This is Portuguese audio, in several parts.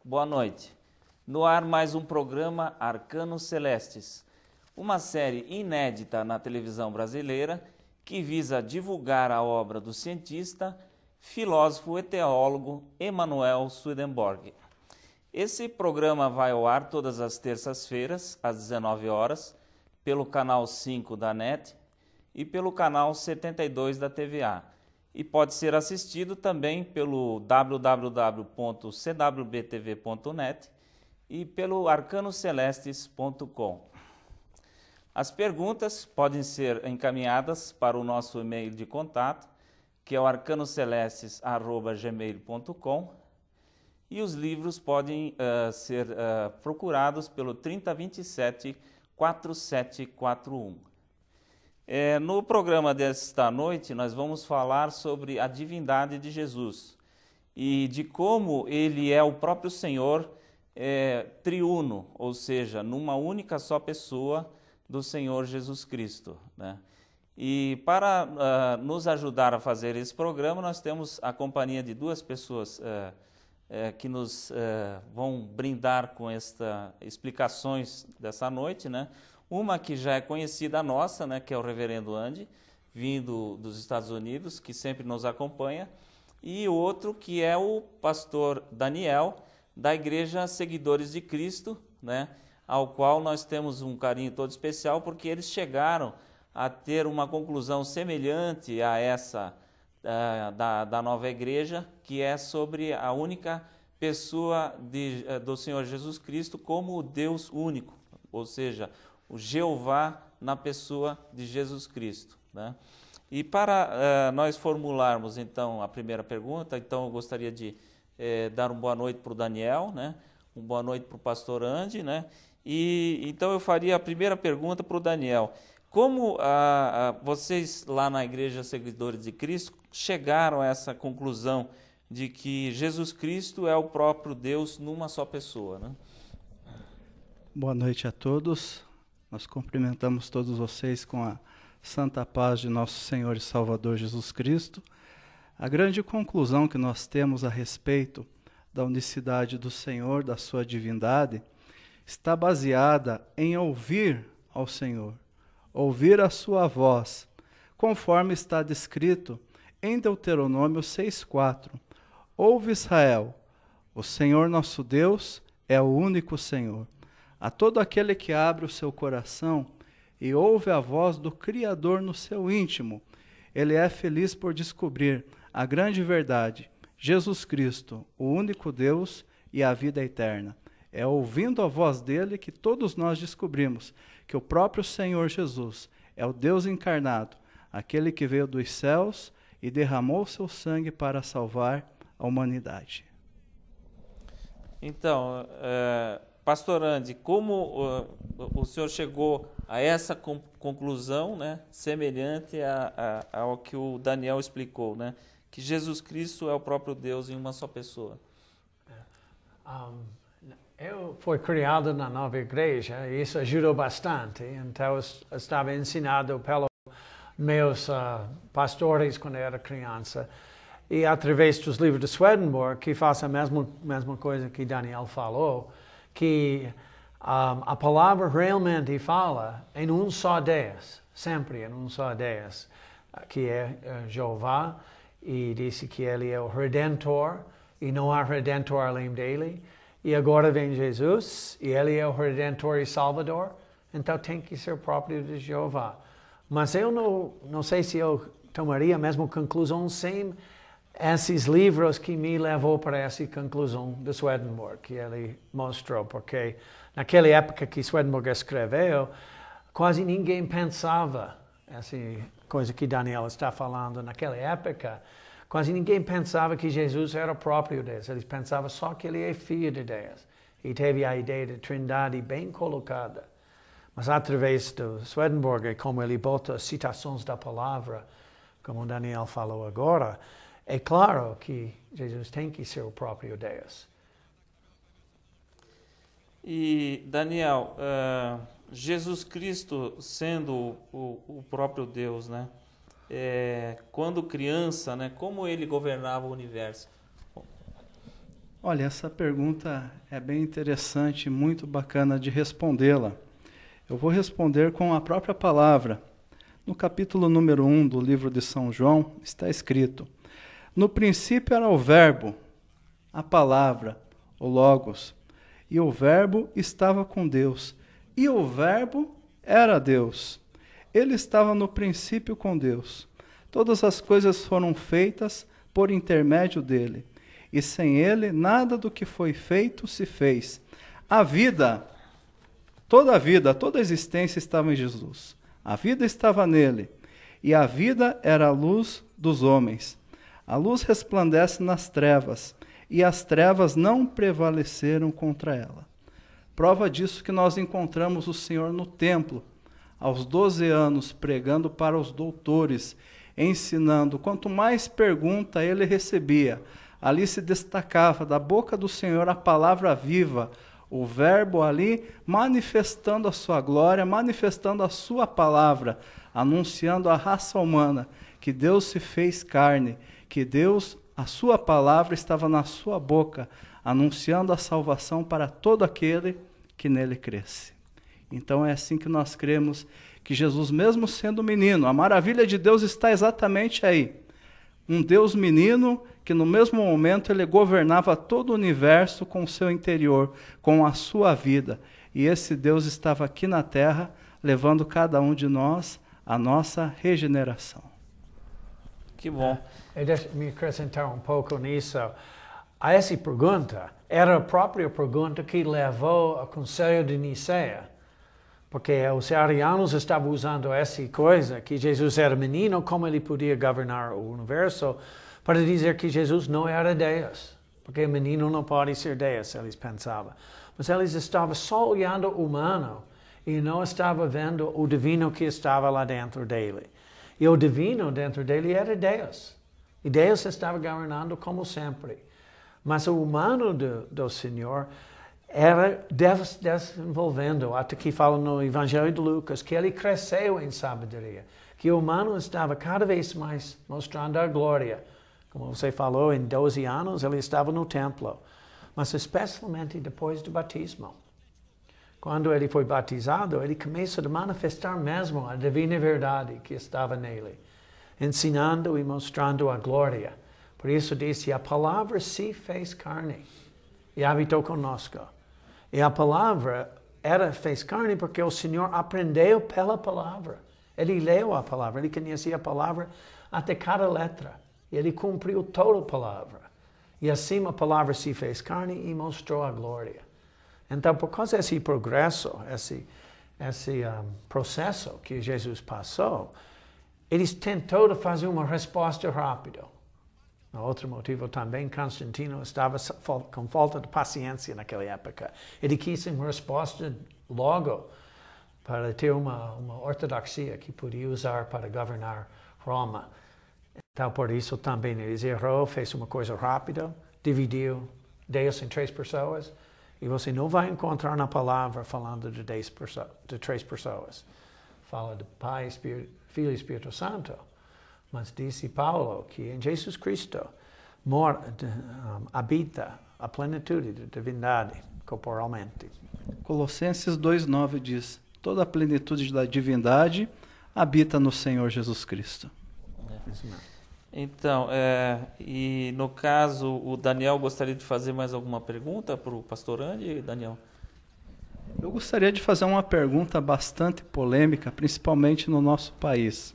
Boa noite. No ar mais um programa Arcanos Celestes, uma série inédita na televisão brasileira que visa divulgar a obra do cientista, filósofo e teólogo Emanuel Swedenborg. Esse programa vai ao ar todas as terças-feiras, às 19 horas, pelo canal 5 da NET e pelo canal 72 da TVA. E pode ser assistido também pelo www.cwbtv.net e pelo arcanocelestes.com. As perguntas podem ser encaminhadas para o nosso e-mail de contato, que é o arcanocelestes@gmail.com, e os livros podem ser procurados pelo 3027 4741. No programa desta noite, nós vamos falar sobre a divindade de Jesus e de como ele é o próprio Senhor triuno, ou seja, numa única só pessoa do Senhor Jesus Cristo, né? E para nos ajudar a fazer esse programa, nós temos a companhia de duas pessoas que nos vão brindar com estas explicações dessa noite, né? Uma que já é conhecida nossa, né, que é o reverendo Andy, vindo dos Estados Unidos, que sempre nos acompanha, e outro que é o pastor Daniel, da Igreja Seguidores de Cristo, né, ao qual nós temos um carinho todo especial, porque eles chegaram a ter uma conclusão semelhante a essa da nova igreja, que é sobre a única pessoa do Senhor Jesus Cristo como o Deus único, ou seja, o Jeová na pessoa de Jesus Cristo, né? E para nós formularmos então a primeira pergunta, então eu gostaria de dar uma boa noite para o Daniel, né? Uma boa noite para o pastor Andy, né? E então eu faria a primeira pergunta para o Daniel. Como vocês lá na Igreja Seguidores de Cristo chegaram a essa conclusão de que Jesus Cristo é o próprio Deus numa só pessoa, né? Boa noite a todos. Nós cumprimentamos todos vocês com a santa paz de nosso Senhor e Salvador Jesus Cristo. A grande conclusão que nós temos a respeito da unicidade do Senhor, da sua divindade, está baseada em ouvir ao Senhor, ouvir a sua voz, conforme está descrito em Deuteronômio 6,4. Ouve, Israel, o Senhor nosso Deus é o único Senhor. A todo aquele que abre o seu coração e ouve a voz do Criador no seu íntimo, ele é feliz por descobrir a grande verdade, Jesus Cristo, o único Deus e a vida eterna. É ouvindo a voz dele que todos nós descobrimos que o próprio Senhor Jesus é o Deus encarnado, aquele que veio dos céus e derramou seu sangue para salvar a humanidade. Então, pastor Andy, como o senhor chegou a essa conclusão, né, semelhante ao que o Daniel explicou, né, que Jesus Cristo é o próprio Deus em uma só pessoa? Eu fui criado na nova igreja e isso ajudou bastante. Então, eu estava ensinado pelos meus pastores quando eu era criança. E através dos livros de Swedenborg, que faz a mesma coisa que Daniel falou, que a palavra realmente fala em um só Deus, sempre em um só Deus, que é Jeová, e disse que ele é o Redentor, e não há Redentor além dele. E agora vem Jesus, e ele é o Redentor e Salvador, então tem que ser próprio de Jeová. Mas eu não sei se eu tomaria a mesma conclusão sem esses livros que me levou para essa conclusão de Swedenborg, que ele mostrou, porque naquela época que Swedenborg escreveu, quase ninguém pensava, essa coisa que Daniel está falando, naquela época, quase ninguém pensava que Jesus era o próprio Deus, eles pensavam só que ele é filho de Deus, e teve a ideia de trindade bem colocada. Mas através do Swedenborg, como ele bota as citações da palavra, como o Daniel falou agora, é claro que Jesus tem que ser o próprio Deus. E, Daniel, Jesus Cristo sendo o próprio Deus, né? Quando criança, né? Como ele governava o universo? Olha, essa pergunta é bem interessante, muito bacana de respondê-la. Eu vou responder com a própria palavra. No capítulo número 1 do livro de São João, está escrito: no princípio era o Verbo, a palavra, o Logos, e o Verbo estava com Deus, e o Verbo era Deus. Ele estava no princípio com Deus. Todas as coisas foram feitas por intermédio dele, e sem ele nada do que foi feito se fez. A vida, toda a existência estava em Jesus. A vida estava nele, e a vida era a luz dos homens. A luz resplandece nas trevas, e as trevas não prevaleceram contra ela. Prova disso que nós encontramos o Senhor no templo, aos 12 anos, pregando para os doutores, ensinando. Quanto mais pergunta ele recebia, ali se destacava da boca do Senhor a palavra viva, o Verbo ali manifestando a sua glória, manifestando a sua palavra, anunciando à raça humana que Deus se fez carne, que Deus, a sua palavra estava na sua boca, anunciando a salvação para todo aquele que nele cresce. Então é assim que nós cremos que Jesus, mesmo sendo menino, a maravilha de Deus está exatamente aí. Um Deus menino que no mesmo momento ele governava todo o universo com o seu interior, com a sua vida. E esse Deus estava aqui na terra, levando cada um de nós a nossa regeneração. Que bom. Deixa-me acrescentar um pouco nisso. A essa pergunta era a própria pergunta que levou ao Conselho de Nicéia. Porque os arianos estavam usando essa coisa, que Jesus era menino, como ele podia governar o universo, para dizer que Jesus não era Deus. Porque o menino não pode ser Deus, eles pensavam. Mas eles estavam só olhando o humano e não estavam vendo o divino que estava lá dentro dele. E o divino dentro dele era Deus. E Deus estava governando como sempre. Mas o humano do Senhor era desenvolvendo, até que fala no Evangelho de Lucas, que ele cresceu em sabedoria, que o humano estava cada vez mais mostrando a glória. Como você falou, em 12 anos ele estava no templo, mas especialmente depois do batismo. Quando ele foi batizado, ele começou a manifestar mesmo a divina verdade que estava nele, ensinando e mostrando a glória. Por isso disse, a palavra se fez carne e habitou conosco. E a palavra fez carne porque o Senhor aprendeu pela palavra. Ele leu a palavra, ele conhecia a palavra até cada letra. E ele cumpriu toda a palavra. E assim a palavra se fez carne e mostrou a glória. Então, por causa desse progresso, esse processo que Jesus passou, eles tentaram fazer uma resposta rápida. Outro motivo também, Constantino estava com falta de paciência naquela época. Ele quis uma resposta logo para ter uma ortodoxia que podia usar para governar Roma. Então, por isso também ele errou, fez uma coisa rápida, dividiu Deus em 3 pessoas. E você não vai encontrar na palavra falando de 3 pessoas. Fala de Pai, Filho e Espírito Santo. Mas disse Paulo que em Jesus Cristo habita a plenitude da divindade corporalmente. Colossenses 2,9 diz: toda a plenitude da divindade habita no Senhor Jesus Cristo. Então, e no caso, o Daniel gostaria de fazer mais alguma pergunta para o pastor Andy, Daniel? Eu gostaria de fazer uma pergunta bastante polêmica, principalmente no nosso país.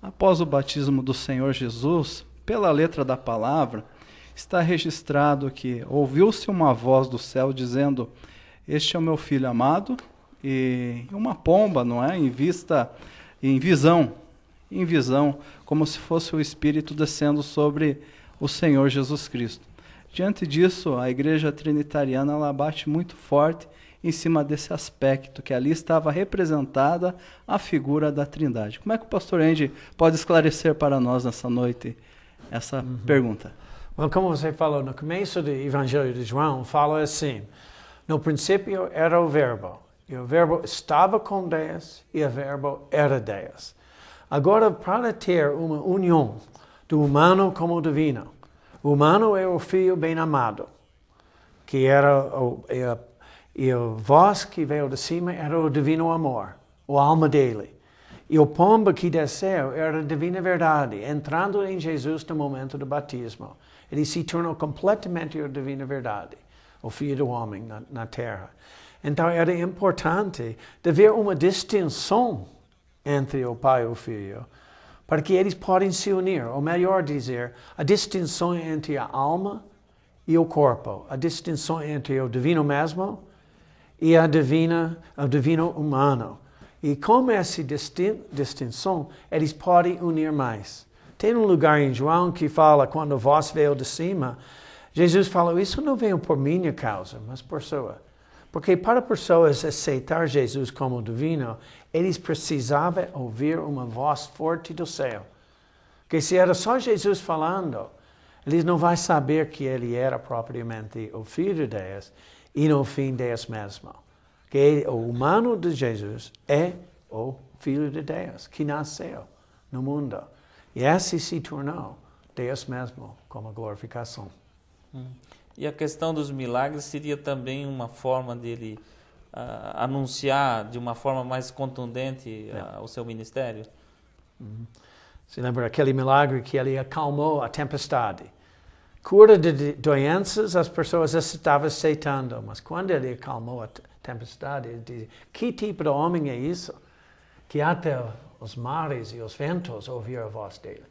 Após o batismo do Senhor Jesus, pela letra da palavra, está registrado que ouviu-se uma voz do céu dizendo: este é o meu filho amado, e uma pomba, não é? Em visão, como se fosse o Espírito descendo sobre o Senhor Jesus Cristo. Diante disso, a Igreja Trinitariana ela bate muito forte em cima desse aspecto, que ali estava representada a figura da Trindade. Como é que o pastor Andy pode esclarecer para nós nessa noite essa pergunta? Bom, como você falou, no começo do Evangelho de João, fala assim: no princípio era o Verbo, e o Verbo estava com Deus, e o Verbo era Deus. Agora, para ter uma união do humano com o divino, o humano é o Filho bem-amado, que era e a voz que veio de cima era o divino amor, a alma dele. E o pombo que desceu era a divina verdade, entrando em Jesus no momento do batismo. Ele se tornou completamente a divina verdade, o Filho do Homem na terra. Então era importante de ver uma distinção entre o Pai e o Filho, para que eles podem se unir, ou melhor dizer, a distinção entre a alma e o corpo, a distinção entre o divino mesmo e o divino humano. E com essa distinção, eles podem unir mais. Tem um lugar em João que fala, quando a voz veio de cima, Jesus falou, isso não veio por minha causa, mas por sua. Porque para pessoas aceitar Jesus como divino, eles precisavam ouvir uma voz forte do céu. Porque se era só Jesus falando, eles não vão saber que ele era propriamente o Filho de Deus e no fim Deus mesmo. Que o humano de Jesus é o Filho de Deus, que nasceu no mundo. E esse se tornou Deus mesmo, como glorificação. E a questão dos milagres seria também uma forma dele anunciar de uma forma mais contundente o seu ministério? Se lembra aquele milagre que ele acalmou a tempestade? Cura de doenças, as pessoas estavam aceitando, mas quando ele acalmou a tempestade, ele disse, que tipo de homem é isso? Que até os mares e os ventos ouviram a voz dele.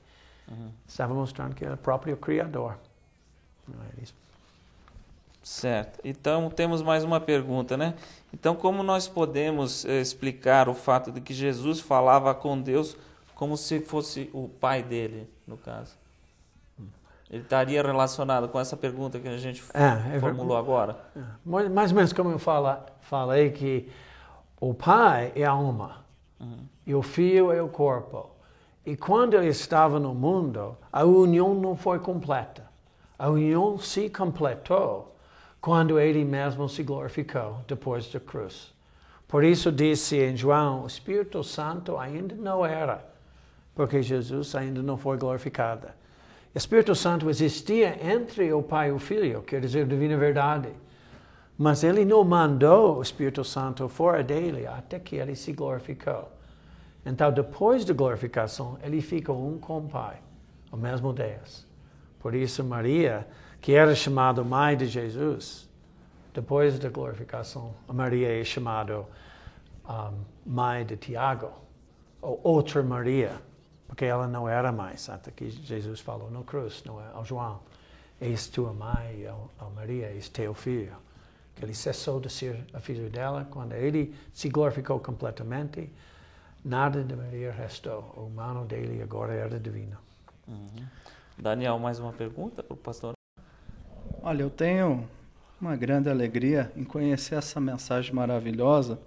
Estava mostrando que era o próprio Criador. Certo. Então, temos mais uma pergunta, né? Então, como nós podemos explicar o fato de que Jesus falava com Deus como se fosse o pai dele, no caso? Ele estaria relacionado com essa pergunta que a gente formulou agora? Mais ou menos como eu falei que o pai é a alma e o filho é o corpo. E quando ele estava no mundo, a união não foi completa. A união se completou quando ele mesmo se glorificou depois da cruz. Por isso disse em João, o Espírito Santo ainda não era, porque Jesus ainda não foi glorificado. O Espírito Santo existia entre o Pai e o Filho, quer dizer, a divina verdade. Mas ele não mandou o Espírito Santo fora dele até que ele se glorificou. Então, depois da glorificação, ele fica um com o Pai, o mesmo Deus. Por isso, Maria, que era chamada mãe de Jesus, depois da glorificação, Maria é chamada mãe de Tiago, ou outra Maria, porque ela não era mais, até que Jesus falou na cruz, não é, ao João, eis tua mãe, ao Maria, eis teu filho. Que ele cessou de ser a filha dela, quando ele se glorificou completamente, nada de Maria restou, o humano dele agora era divino. Daniel, mais uma pergunta para o pastor? Olha, eu tenho uma grande alegria em conhecer essa mensagem maravilhosa.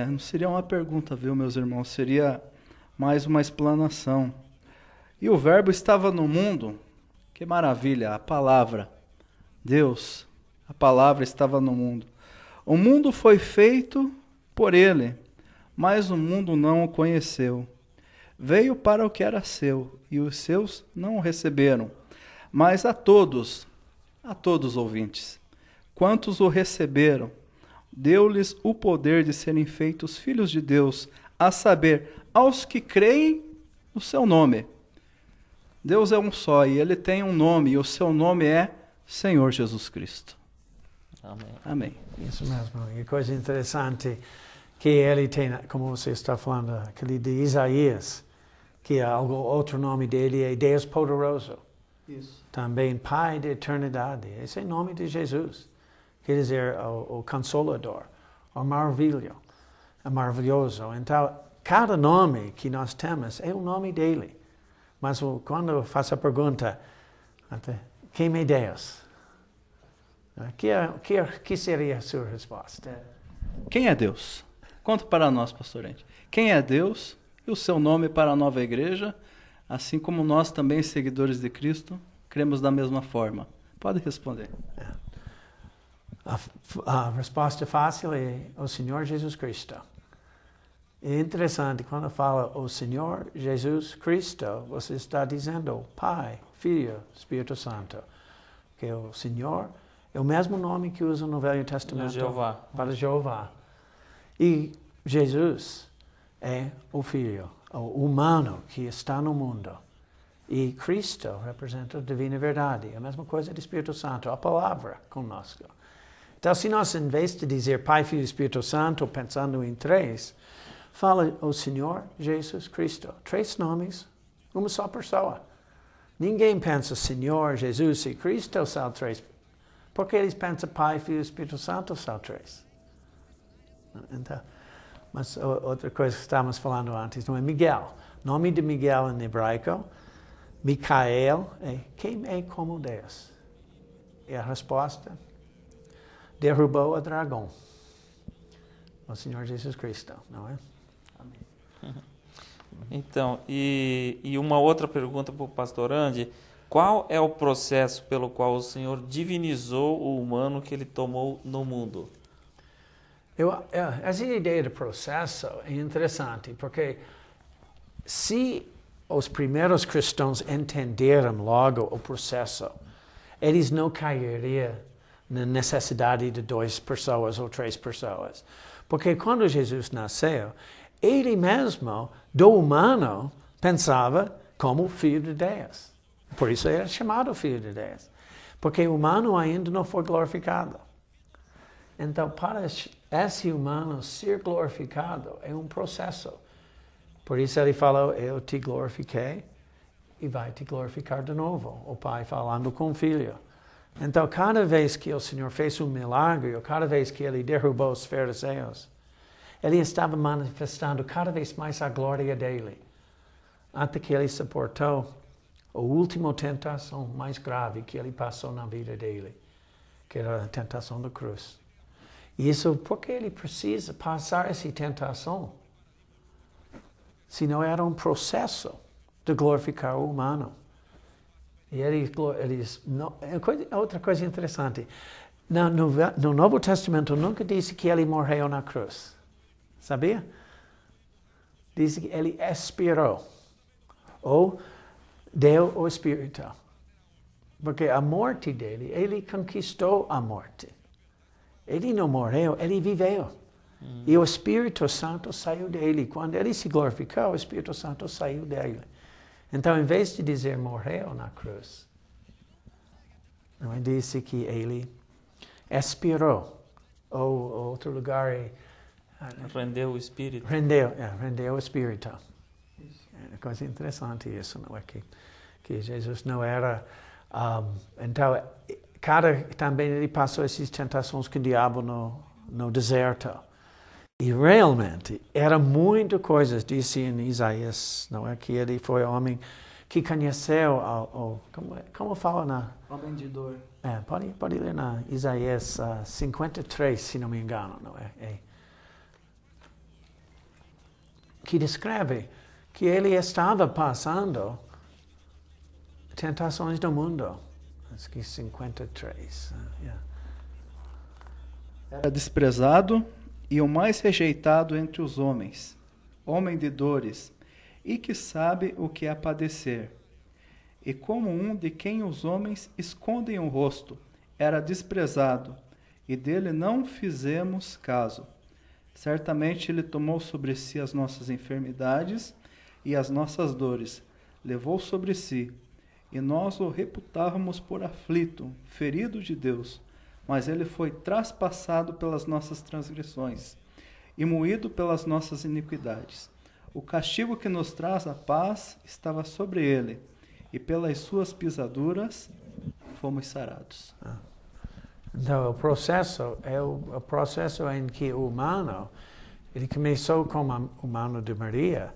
Não seria uma pergunta, viu, meus irmãos? Seria mais uma explanação. E o verbo estava no mundo. Que maravilha, a palavra. Deus, a palavra estava no mundo. O mundo foi feito por ele, mas o mundo não o conheceu. Veio para o que era seu, e os seus não o receberam. Mas a todos ouvintes, quantos o receberam, deu-lhes o poder de serem feitos filhos de Deus, a saber, aos que creem no seu nome. Deus é um só e ele tem um nome, e o seu nome é Senhor Jesus Cristo. Amém. Amém. Isso mesmo. E coisa interessante que ele tem, como você está falando, aquele de Isaías, que outro nome dele é Deus Poderoso. Isso. Também Pai da Eternidade. Esse é o nome de Jesus. Quer dizer, o Consolador, o Maravilhoso. Então, cada nome que nós temos é o nome dele. Mas quando eu faço a pergunta, quem é Deus? Que seria a sua resposta? Quem é Deus? Conta para nós, pastor Andy. Quem é Deus e o seu nome para a nova igreja, assim como nós também, seguidores de Cristo, cremos da mesma forma. Pode responder. A resposta fácil é o Senhor Jesus Cristo. É interessante, quando fala o Senhor Jesus Cristo, você está dizendo Pai, Filho, Espírito Santo. Que o Senhor É o mesmo nome que usa no Velho Testamento Jeová. para Jeová. E Jesus é o Filho, o humano que está no mundo. E Cristo representa a divina verdade. A mesma coisa do Espírito Santo, a palavra conosco. Então, se nós, em vez de dizer Pai, Filho e Espírito Santo, pensando em três, fala o Senhor Jesus Cristo. Três nomes, uma só pessoa. Ninguém pensa Senhor, Jesus e Cristo são três. Porque eles pensam Pai, Filho e Espírito Santo são três. Então, mas outra coisa que estávamos falando antes, não é Miguel. Nome de Miguel em hebraico, Micael, quem é como Deus? E a resposta, derrubou o dragão. O Senhor Jesus Cristo, não é? Amém. Então, e uma outra pergunta para o pastor Andy, qual é o processo pelo qual o Senhor divinizou o humano que ele tomou no mundo? Essa ideia de processo é interessante, porque se os primeiros cristãos entenderam logo o processo, eles não cairiam na necessidade de 2 pessoas ou 3 pessoas. Porque quando Jesus nasceu, ele mesmo, do humano, pensava como filho de Deus. Por isso ele era chamado filho de Deus. Porque o humano ainda não foi glorificado. Então, para esse humano ser glorificado é um processo. Por isso ele falou, eu te glorifiquei e vai te glorificar de novo. O Pai falando com o Filho. Então, cada vez que o Senhor fez um milagre, ou cada vez que ele derrubou os fariseus, ele estava manifestando cada vez mais a glória dele. Até que ele suportou a última tentação mais grave que ele passou na vida dele, que era a tentação da cruz. E isso porque ele precisa passar essa tentação. Senão era um processo de glorificar o humano. E outra coisa interessante, no Novo Testamento nunca disse que ele morreu na cruz. Sabia? Diz que ele expirou, ou deu o Espírito. Porque a morte dele, ele conquistou a morte. Ele não morreu, ele viveu. E o Espírito Santo saiu dele. Quando ele se glorificou, o Espírito Santo saiu dele. Então, em vez de dizer morreu na cruz, ele disse que ele expirou. Ou outro lugar é... Rendeu o Espírito. Rendeu o Espírito. É uma coisa interessante isso, não é? Que Jesus não era... então, também ele passou essas tentações com o diabo no deserto. E realmente, era muita coisa, disse em Isaías, não é? Que ele foi homem que conheceu, como fala na... Homem de dor. Pode ler na Isaías 53, se não me engano, não é? Que descreve que ele estava passando tentações do mundo. Acho que 53. Era desprezado e o mais rejeitado entre os homens, homem de dores, e que sabe o que é padecer. E como um de quem os homens escondem o rosto, era desprezado, e dele não fizemos caso. Certamente ele tomou sobre si as nossas enfermidades e as nossas dores, levou sobre si, e nós o reputávamos por aflito, ferido de Deus. Mas ele foi traspassado pelas nossas transgressões e moído pelas nossas iniquidades. O castigo que nos traz a paz estava sobre ele, e pelas suas pisaduras fomos sarados. Então, o processo é o processo em que o humano, ele começou como humano de Maria,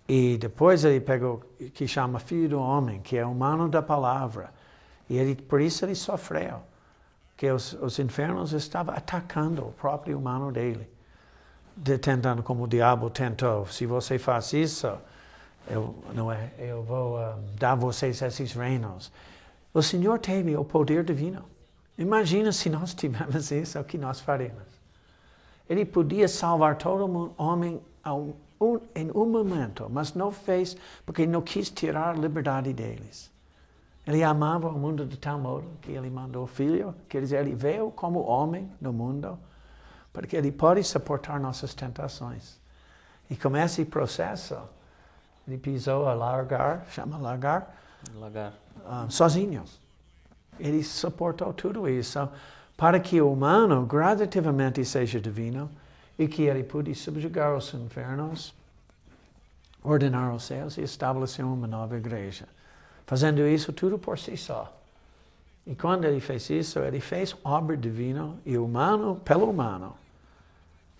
e depois ele pegou, que chama Filho do Homem, que é humano da palavra, e por isso ele sofreu. Que os infernos estavam atacando o próprio humano dele. Tentando como o diabo tentou. Se você faz isso, eu vou dar a vocês esses reinos. O Senhor teve o poder divino. Imagina se nós tivéssemos isso, o que nós faríamos. Ele podia salvar todo homem em um momento, mas não fez porque não quis tirar a liberdade deles. Ele amava o mundo de tal modo que ele mandou o filho, quer dizer, ele veio como homem no mundo, porque ele pode suportar nossas tentações. E com esse processo, ele pisou a largar, sozinho. Ele suportou tudo isso para que o humano gradativamente seja divino e que ele pudesse subjugar os infernos, ordenar os céus e estabelecer uma nova igreja. Fazendo isso tudo por si só. E quando ele fez isso, ele fez obra divina e humano pelo humano.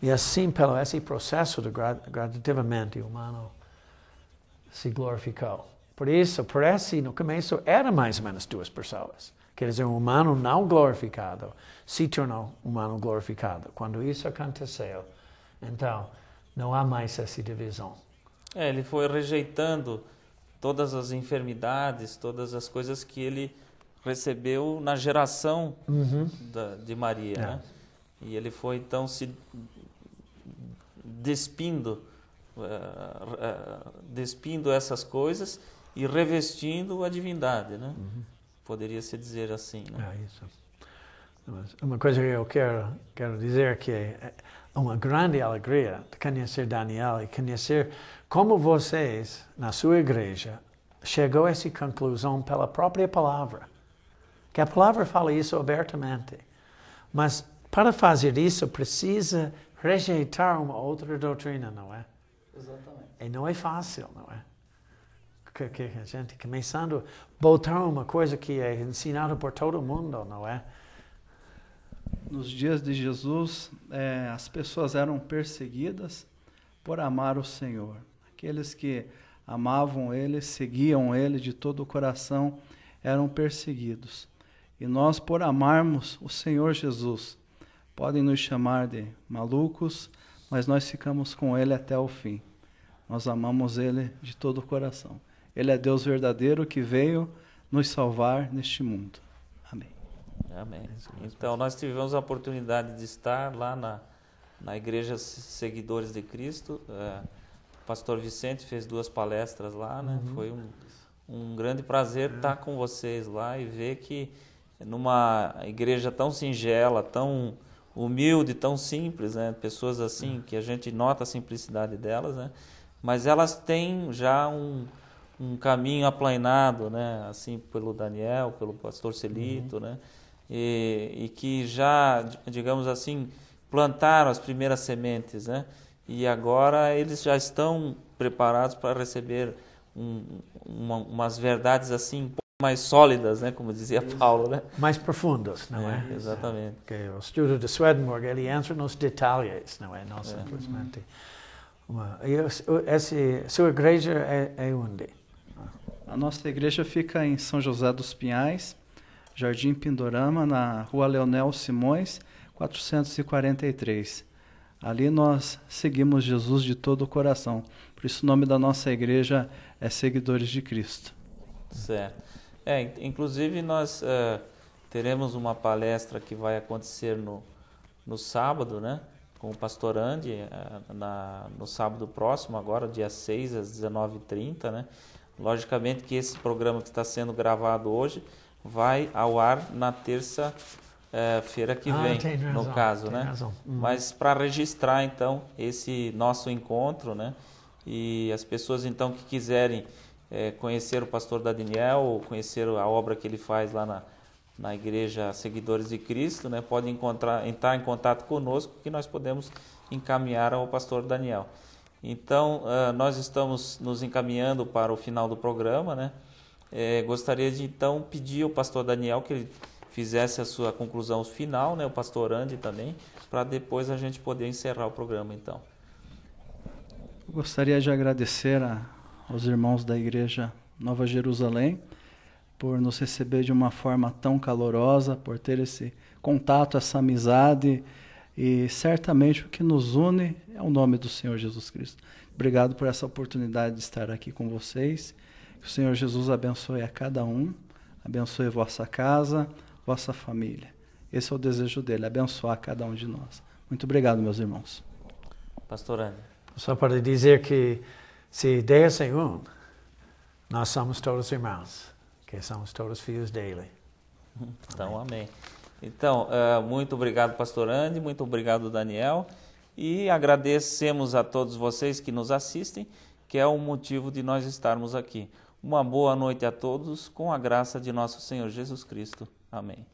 E assim, pelo esse processo de gradativamente o humano se glorificou. Por isso, no começo, era mais ou menos duas pessoas. Quer dizer, um humano não glorificado se tornou humano glorificado. Quando isso aconteceu, então, não há mais essa divisão. Ele foi rejeitando todas as enfermidades, todas as coisas que ele recebeu na geração de Maria, né? E ele foi então se despindo essas coisas e revestindo a divindade, né? Poderia-se dizer assim, né? Isso. Uma coisa que eu quero dizer que é uma grande alegria de conhecer Daniel e conhecer como vocês, na sua igreja, chegou a essa conclusão pela própria palavra. Que a palavra fala isso abertamente. Mas para fazer isso, precisa rejeitar uma outra doutrina, não é? Exatamente. E não é fácil, não é? Que a gente começando a botar uma coisa que é ensinada por todo mundo, não é? Nos dias de Jesus, as pessoas eram perseguidas por amar o Senhor. Aqueles que amavam Ele, seguiam Ele de todo o coração, eram perseguidos. E nós, por amarmos o Senhor Jesus, podem nos chamar de malucos, mas nós ficamos com Ele até o fim. Nós amamos Ele de todo o coração. Ele é Deus verdadeiro que veio nos salvar neste mundo. Amém. Amém. Então, nós tivemos a oportunidade de estar lá na Igreja Seguidores de Cristo. O pastor Vicente fez 2 palestras lá, né? Foi um grande prazer estar com vocês lá e ver que numa igreja tão singela, tão humilde, tão simples, né? Pessoas assim, que a gente nota a simplicidade delas, né? Mas elas têm já um caminho aplainado, né? Assim, pelo Daniel, pelo pastor Celito, né? E que já, digamos assim, plantaram as primeiras sementes, né? E agora eles já estão preparados para receber umas verdades assim, um pouco mais sólidas, né? Como dizia Paulo, né? Mais profundas, não é? Exatamente. Que o estudo de Swedenborg, ele entra nos detalhes, não é? Não simplesmente. Sua igreja é onde? A nossa igreja fica em São José dos Pinhais, Jardim Pindorama, na Rua Leonel Simões, 443. Ali nós seguimos Jesus de todo o coração. Por isso o nome da nossa igreja é Seguidores de Cristo. Certo. Inclusive nós teremos uma palestra que vai acontecer no sábado, né? Com o pastor Andy, no sábado próximo, agora, dia 6 às 19h30, né? Logicamente que esse programa que está sendo gravado hoje vai ao ar na terça-feira que vem, no caso, né? Mas para registrar, então, esse nosso encontro, né? E as pessoas, então, que quiserem conhecer o pastor Daniel, ou conhecer a obra que ele faz lá na Igreja Seguidores de Cristo, né? Podem entrar em contato conosco, que nós podemos encaminhar ao pastor Daniel. Então, nós estamos nos encaminhando para o final do programa, né? Gostaria de, então, pedir ao pastor Daniel que ele fizesse a sua conclusão final, né? O pastor Andy também, para depois a gente poder encerrar o programa, então. Gostaria de agradecer aos irmãos da Igreja Nova Jerusalém por nos receber de uma forma tão calorosa, por ter esse contato, essa amizade, e certamente o que nos une é o nome do Senhor Jesus Cristo. Obrigado por essa oportunidade de estar aqui com vocês. Que o Senhor Jesus abençoe a cada um, abençoe vossa casa, vossa família. Esse é o desejo dele, abençoar cada um de nós. Muito obrigado, meus irmãos. Pastor Andy. Só para dizer que se Deus é um, nós somos todos irmãos. que somos todos filhos dele. Então, amém. Então, muito obrigado, pastor Andy, muito obrigado, Daniel, e agradecemos a todos vocês que nos assistem, que é o motivo de nós estarmos aqui. Uma boa noite a todos, com a graça de nosso Senhor Jesus Cristo. Amém.